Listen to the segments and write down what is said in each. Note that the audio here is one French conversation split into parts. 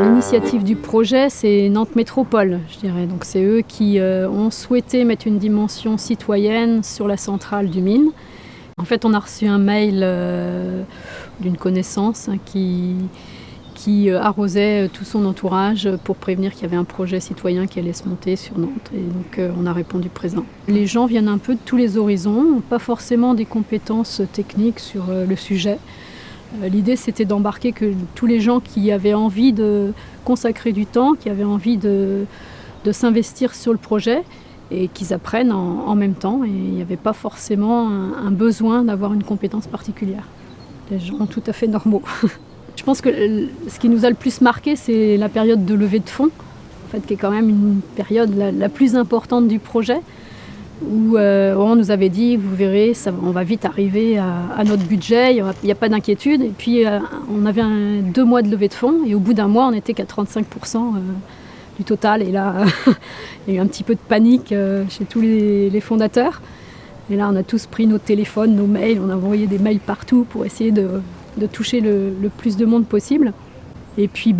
L'initiative du projet, c'est Nantes Métropole, je dirais. Donc c'est eux qui ont souhaité mettre une dimension citoyenne sur la centrale du Mine. En fait, on a reçu un mail d'une connaissance qui arrosait tout son entourage pour prévenir qu'il y avait un projet citoyen qui allait se monter sur Nantes. Et donc on a répondu présent. Les gens viennent un peu de tous les horizons, n'ont pas forcément des compétences techniques sur le sujet. L'idée, c'était d'embarquer que tous les gens qui avaient envie de consacrer du temps, qui avaient envie de s'investir sur le projet et qu'ils apprennent en même temps. Et il n'y avait pas forcément un besoin d'avoir une compétence particulière. Des gens tout à fait normaux. Je pense que ce qui nous a le plus marqué, c'est la période de levée de fonds, en fait, qui est quand même une période la plus importante du projet. Où on nous avait dit, vous verrez, on va vite arriver à notre budget, il n'y a pas d'inquiétude. Et puis on avait 2 mois de levée de fonds et au bout d'un mois, on n'était qu'à 35% du total. Et là, il y a eu un petit peu de panique chez tous les fondateurs. Et là, on a tous pris nos téléphones, nos mails, on a envoyé des mails partout pour essayer de toucher le plus de monde possible. Et puis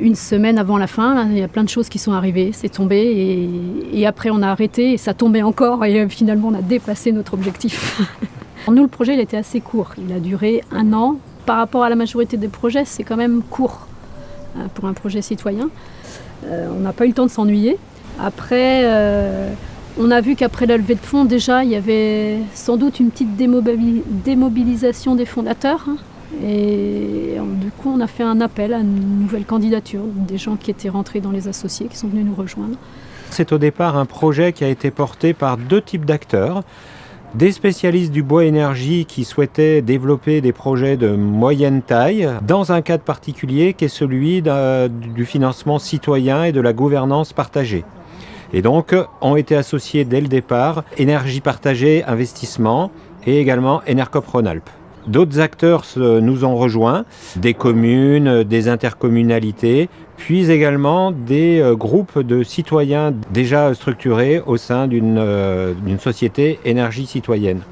une semaine avant la fin, il y a plein de choses qui sont arrivées, c'est tombé et après on a arrêté et ça tombait encore et finalement on a dépassé notre objectif. Pour nous, le projet il était assez court, il a duré 1 an. Par rapport à la majorité des projets, c'est quand même court pour un projet citoyen. On n'a pas eu le temps de s'ennuyer. Après, on a vu qu'après la levée de fonds, déjà il y avait sans doute une petite démobilisation des fondateurs. Et du coup, on a fait un appel à une nouvelle candidature, des gens qui étaient rentrés dans les associés, qui sont venus nous rejoindre. C'est au départ un projet qui a été porté par 2 types d'acteurs. Des spécialistes du bois énergie qui souhaitaient développer des projets de moyenne taille dans un cadre particulier qui est celui du financement citoyen et de la gouvernance partagée. Et donc, ont été associés dès le départ Énergie Partagée Investissement et également Enercoop Rhône-Alpes. D'autres acteurs nous ont rejoints, des communes, des intercommunalités, puis également des groupes de citoyens déjà structurés au sein d'une société énergie citoyenne.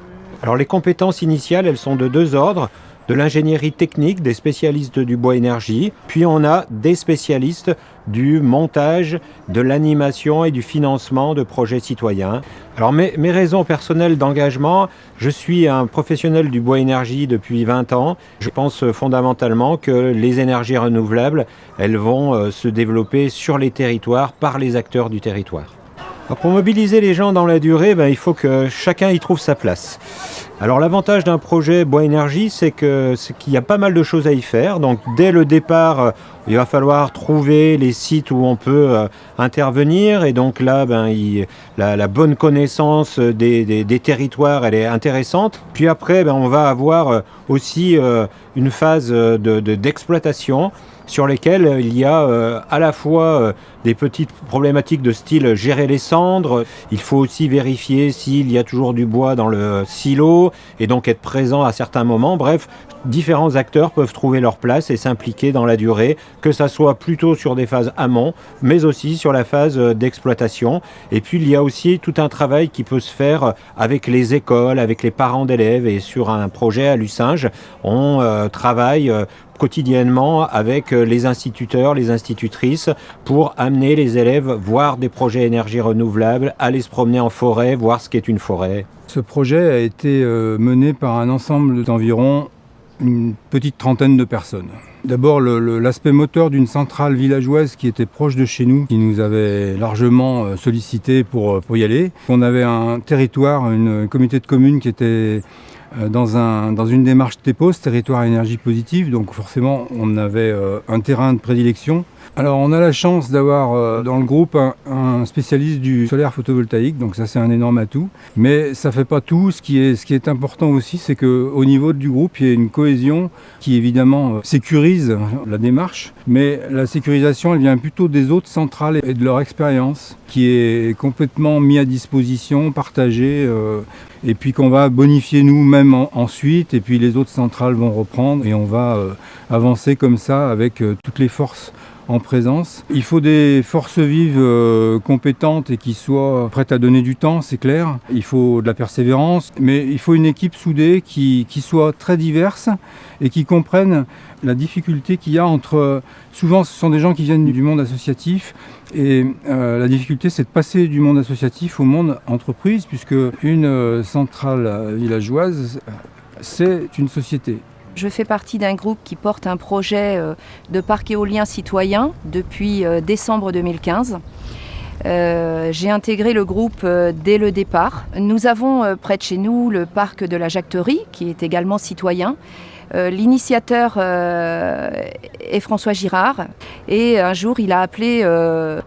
Alors les compétences initiales, elles sont de 2 ordres. De l'ingénierie technique, des spécialistes du bois énergie, puis on a des spécialistes du montage, de l'animation et du financement de projets citoyens. Alors mes raisons personnelles d'engagement, je suis un professionnel du bois énergie depuis 20 ans. Je pense fondamentalement que les énergies renouvelables, elles vont se développer sur les territoires par les acteurs du territoire. Alors pour mobiliser les gens dans la durée, il faut que chacun y trouve sa place. Alors l'avantage d'un projet bois énergie, c'est qu'il y a pas mal de choses à y faire. Donc dès le départ, il va falloir trouver les sites où on peut intervenir. Et donc là, la bonne connaissance des territoires, elle est intéressante. Puis après, on va avoir aussi une phase d'exploitation sur lesquelles il y a à la fois des petites problématiques de style gérer les cendres. Il faut aussi vérifier s'il y a toujours du bois dans le silo et donc être présent à certains moments. Bref, différents acteurs peuvent trouver leur place et s'impliquer dans la durée, que ça soit plutôt sur des phases amont, mais aussi sur la phase d'exploitation. Et puis il y a aussi tout un travail qui peut se faire avec les écoles, avec les parents d'élèves. Et sur un projet à Lucinge, on travaille quotidiennement avec les instituteurs, les institutrices pour amener les élèves voir des projets énergie renouvelable, aller se promener en forêt, voir ce qu'est une forêt. Ce projet a été mené par un ensemble d'environ une petite trentaine de personnes. D'abord l'aspect moteur d'une centrale villageoise qui était proche de chez nous, qui nous avait largement sollicité pour y aller. On avait un territoire, une communauté de communes qui était dans une démarche TEPOS, territoire à énergie positive, donc forcément on avait un terrain de prédilection. Alors on a la chance d'avoir dans le groupe un spécialiste du solaire photovoltaïque, donc ça c'est un énorme atout. Mais ça fait pas tout. Ce qui est important aussi, c'est qu'au niveau du groupe, il y a une cohésion qui évidemment sécurise la démarche. Mais la sécurisation, elle vient plutôt des autres centrales et de leur expérience, qui est complètement mise à disposition, partagée, et puis qu'on va bonifier nous-mêmes ensuite, et puis les autres centrales vont reprendre, et on va avancer comme ça avec toutes les forces en présence. Il faut des forces vives compétentes et qui soient prêtes à donner du temps, c'est clair. Il faut de la persévérance, mais il faut une équipe soudée qui soit très diverse et qui comprenne la difficulté qu'il y a entre... Souvent, ce sont des gens qui viennent du monde associatif et la difficulté, c'est de passer du monde associatif au monde entreprise, puisque une centrale villageoise, c'est une société. Je fais partie d'un groupe qui porte un projet de parc éolien citoyen depuis décembre 2015. J'ai intégré le groupe dès le départ. Nous avons près de chez nous le parc de la Jacterie, qui est également citoyen. L'initiateur est François Girard et un jour il a appelé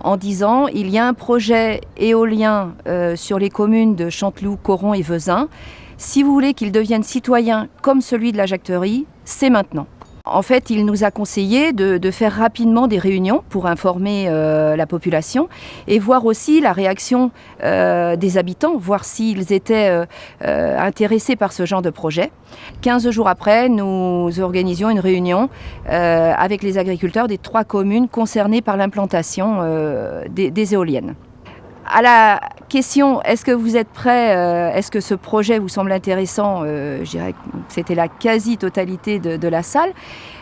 en disant il y a un projet éolien sur les communes de Chanteloup, Coron et Vezin. Si vous voulez qu'il devienne citoyen comme celui de la Jacterie, c'est maintenant. En fait, il nous a conseillé de faire rapidement des réunions pour informer la population et voir aussi la réaction des habitants, voir s'ils étaient intéressés par ce genre de projet. 15 jours après, nous organisions une réunion avec les agriculteurs des 3 communes concernées par l'implantation des éoliennes. À la question, est-ce que vous êtes prêts, est-ce que ce projet vous semble intéressant, je dirais que c'était la quasi-totalité de la salle.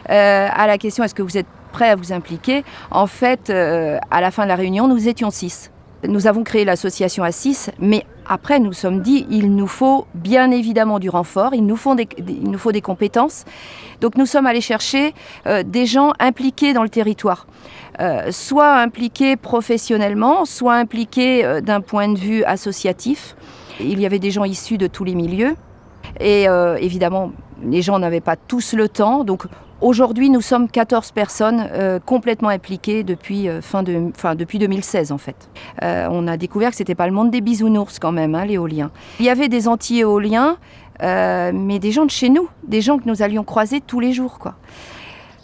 À la question, est-ce que vous êtes prêts à vous impliquer, en fait, à la fin de la réunion, nous étions 6. Nous avons créé l'association à 6, mais après nous sommes dit, il nous faut bien évidemment du renfort, il nous faut des compétences. Donc nous sommes allés chercher des gens impliqués dans le territoire. Soit impliqués professionnellement, soit impliqués d'un point de vue associatif. Il y avait des gens issus de tous les milieux. Et évidemment, les gens n'avaient pas tous le temps. Donc aujourd'hui, nous sommes 14 personnes complètement impliquées depuis 2016 en fait. On a découvert que ce n'était pas le monde des bisounours quand même, l'éolien. Il y avait des anti-éoliens, mais des gens de chez nous, des gens que nous allions croiser tous les jours, quoi.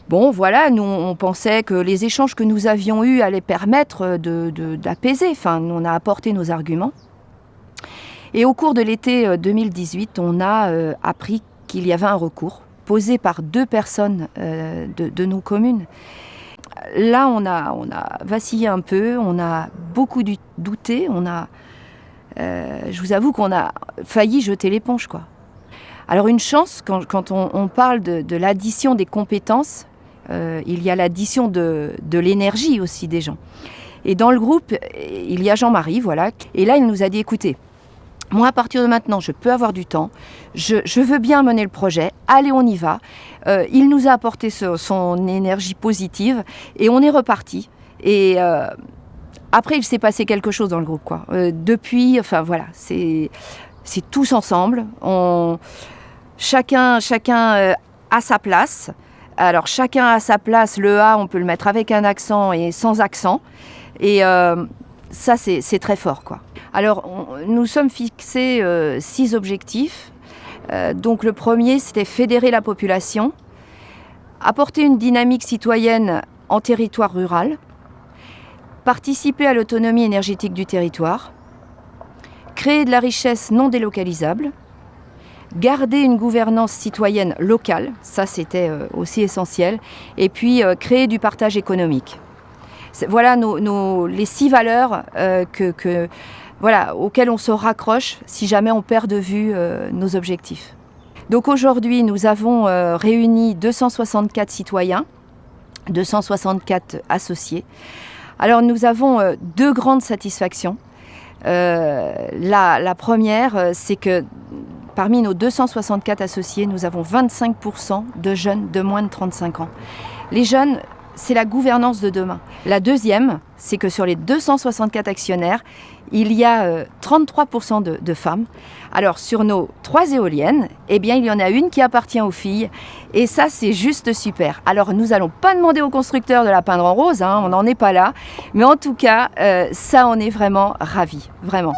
Bon, voilà, nous, on pensait que les échanges que nous avions eus allaient permettre d'apaiser. Enfin, on a apporté nos arguments. Et au cours de l'été 2018, on a appris qu'il y avait un recours posé par 2 personnes de nos communes. Là, on a vacillé un peu, on a beaucoup douté, je vous avoue qu'on a failli jeter l'éponge, quoi. Alors une chance, quand on parle de l'addition des compétences, il y a l'addition de l'énergie aussi des gens. Et dans le groupe, il y a Jean-Marie, voilà. Et là, il nous a dit, écoutez, moi, à partir de maintenant, je peux avoir du temps. Je veux bien mener le projet. Allez, on y va. Il nous a apporté son énergie positive et on est reparti. Et après, il s'est passé quelque chose dans le groupe, quoi. Depuis, enfin voilà, c'est tous ensemble. Chacun a sa place. Alors, chacun a sa place. Le A, on peut le mettre avec un accent et sans accent. Et ça, c'est très fort, quoi. Alors, nous sommes fixés 6 objectifs. Donc, le premier, c'était fédérer la population, apporter une dynamique citoyenne en territoire rural, participer à l'autonomie énergétique du territoire, créer de la richesse non délocalisable, garder une gouvernance citoyenne locale, ça c'était aussi essentiel, et puis créer du partage économique. Voilà les 6 valeurs auxquelles on se raccroche si jamais on perd de vue nos objectifs. Donc aujourd'hui, nous avons réuni 264 citoyens, 264 associés. Alors nous avons 2 grandes satisfactions. La première, c'est que parmi nos 264 associés, nous avons 25% de jeunes de moins de 35 ans. Les jeunes, c'est la gouvernance de demain. La deuxième, c'est que sur les 264 actionnaires, il y a 33% de femmes. Alors sur nos 3 éoliennes, eh bien, il y en a une qui appartient aux filles. Et ça, c'est juste super. Alors nous n'allons pas demander aux constructeurs de la peindre en rose, on n'en est pas là. Mais en tout cas, ça, on est vraiment ravis, vraiment.